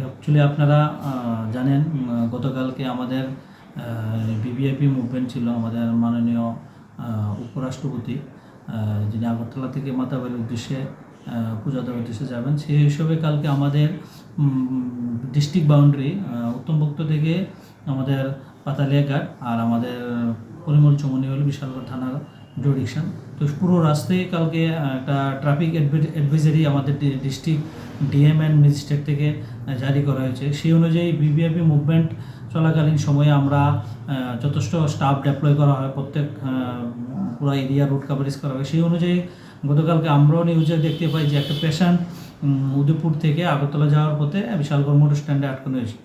Actually আপনারা জানেন গতকালকে আমাদের ভিভিআইপি মুভমেন্ট ছিল। আমাদের মাননীয় উপরাষ্ট্রপতি যিনি আগরতলা থেকে মাতাবাড়ির উদ্দেশ্যে পূজা দেওয়ার উদ্দেশ্যে যাবেন, সেই হিসেবে কালকে আমাদের ডিস্ট্রিক্ট বাউন্ডারি উত্তমবক্ত থেকে আমাদের পাতালিয়াঘাট আর আমাদের পরিমল চৌমনি হল বিশালগড় থানার জুরিডিকশন। তো পুরো রাস্তায় কালকে একটা ট্রাফিক অ্যাডভাইজারি আমাদের ডিস্ট্রিক্ট ডিএম অ্যান্ড ম্যাজিস্ট্রেট থেকে জারি করা হয়েছে। সেই অনুযায়ী ভিভিআইপি মুভমেন্ট চলাকালীন সময়ে আমরা যথেষ্ট স্টাফ ডেপ্লয় করা হয়, প্রত্যেক পুরো এরিয়া রুট কাভারেজ করা হয়। সেই অনুযায়ী গতকালকে আমরাও নিউজে দেখতে পাই যে একটা পেশেন্ট উদয়পুর থেকে আগরতলা যাওয়ার পথে বিশালগড় মোটর স্ট্যান্ডে আটকানো হয়েছে।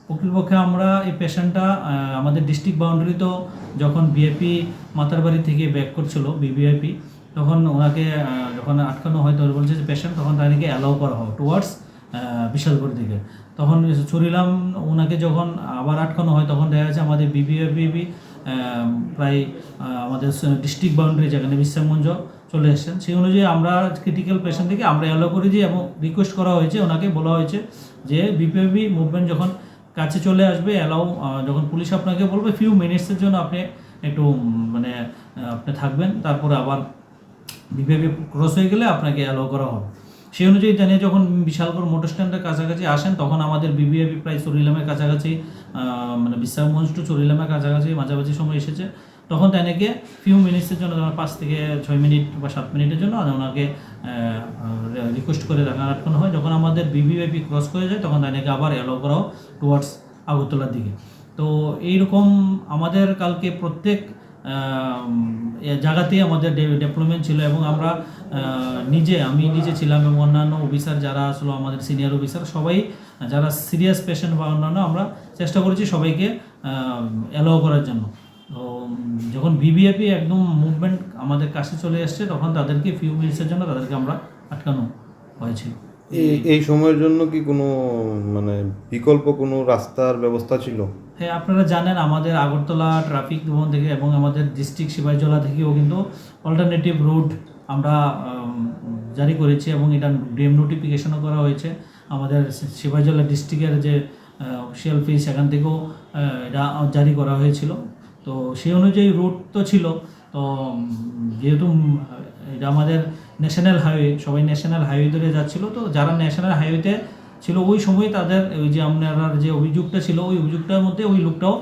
প্রকৃতপক্ষে আমরা এই পেশেন্টটা আমাদের ডিস্ট্রিক্ট বাউন্ডারি তো যখন ভিআইপি মাতারবাড়ি থেকে ব্যাক করছিল ভিভিআইপি, তখন ওনাকে যখন আটকানো হয় তখন বলছে যে পেশেন্ট, তখন তাদেরকে অ্যালাউ করা হয় টুয়ার্ডস বিশালগড় দিকে। তখন চুরিলাম ওনাকে যখন আবার আটকানো হয়, তখন দেখা যাচ্ছে আমাদের ভিভিআইপি প্রায় আমাদের ডিস্ট্রিক্ট বাউন্ডারি যেখানে বিশ্রামগঞ্জ চলে এসেছেন। সেই অনুযায়ী আমরা ক্রিটিক্যাল পেশেন্ট থেকে আমরা অ্যালাউ করে দিই এবং রিকোয়েস্ট করা হয়েছে, ওনাকে বলা হয়েছে যে ভিভিআইপি মুভমেন্ট যখন কাছে চলে আসবে অ্যালাউ, যখন পুলিশ আপনাকে বলবে ফিউ মিনিটসের জন্য আপনি একটু আপনি থাকবেন, তারপরে আবার ভিভিআইপি ক্রস হয়ে গেলে আপনাকে অ্যালাউ করা হবে। সেই অনুযায়ী জানিয়ে যখন বিশালগড় মোটর স্ট্যান্ডের কাছাকাছি আসেন, তখন আমাদের ভিভিআইপি প্রায় চরিলামের কাছাকাছি বিশ্রামগঞ্জ টু চরিলামের কাছাকাছি মাঝামাঝি সময় এসেছে। তখন তাদেরকে ফিউ মিনিটসের জন্য, যেমন 5 থেকে 6 মিনিট বা 7 মিনিটের জন্য ওনাকে রিকোয়েস্ট করে আটকানো হয়। যখন আমাদের ভিভিআইপি ক্রস করে যায়, তখন তাদেরকে আবার অ্যালাউ করা হয় টুয়ার্ডস আগরতলার দিকে। তো এইরকম আমাদের কালকে প্রত্যেক জায়গাতেই আমাদের ডেভেলপমেন্ট ছিল এবং আমরা আমি নিজে ছিলাম এবং অন্যান্য অফিসার যারা আসলে আমাদের সিনিয়র অফিসার সবাই যারা সিরিয়াস পেশেন্ট বা অন্যান্য আমরা চেষ্টা করেছি সবাইকে অ্যালাউ করার জন্য। তো যখন ভিভিআইপি একদম মুভমেন্ট আমাদের কাছে চলে আসছে, তখন তাদেরকে ফিউ মিনিটসের জন্য তাদেরকে আমরা আটকানো হয়েছিল। এই সময়ের জন্য কি কোনো বিকল্প কোনো রাস্তার ব্যবস্থা ছিল? হ্যাঁ, আপনারা জানেন আমাদের আগরতলা ট্রাফিক ভবন থেকে এবং আমাদের ডিস্ট্রিক্ট সিপাহীজলা থেকেও কিন্তু অল্টারনেটিভ রুট আমরা জারি করেছি এবং এটা ডিএম নোটিফিকেশনও করা হয়েছে। আমাদের সিপাহীজলা ডিস্ট্রিক্টের যে অফিসিয়াল ফি সেখান থেকেও এটা জারি করা হয়েছিল। তো সেই অনুযায়ী রুট তো ছিল। তো যেহেতু এটা আমাদের ন্যাশনাল হাইওয়ে, সবাই ন্যাশনাল হাইওয়ে ধরে যাচ্ছিলো, তো যারা ন্যাশনাল হাইওয়েতে ছিল ওই সময় তাদের ওই যে আপনার যে অভিযোগটা ছিল, ওই অভিযোগটার মধ্যে ওই লোকটাও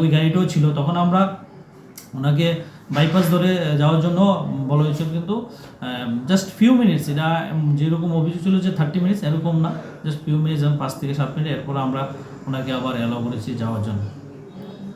ওই গাড়িটাও ছিল। তখন আমরা ওনাকে বাইপাস ধরে যাওয়ার জন্য বলা হয়েছিল, কিন্তু জাস্ট ফিউ মিনিটস, এটা যেরকম অভিযোগ ছিল যে 30 মিনিটস, এরকম না, জাস্ট ফিউ মিনিটস, যেমন 5 থেকে 7 মিনিট, এরপর আমরা ওনাকে আবার অ্যালাউ করেছি যাওয়ার জন্য।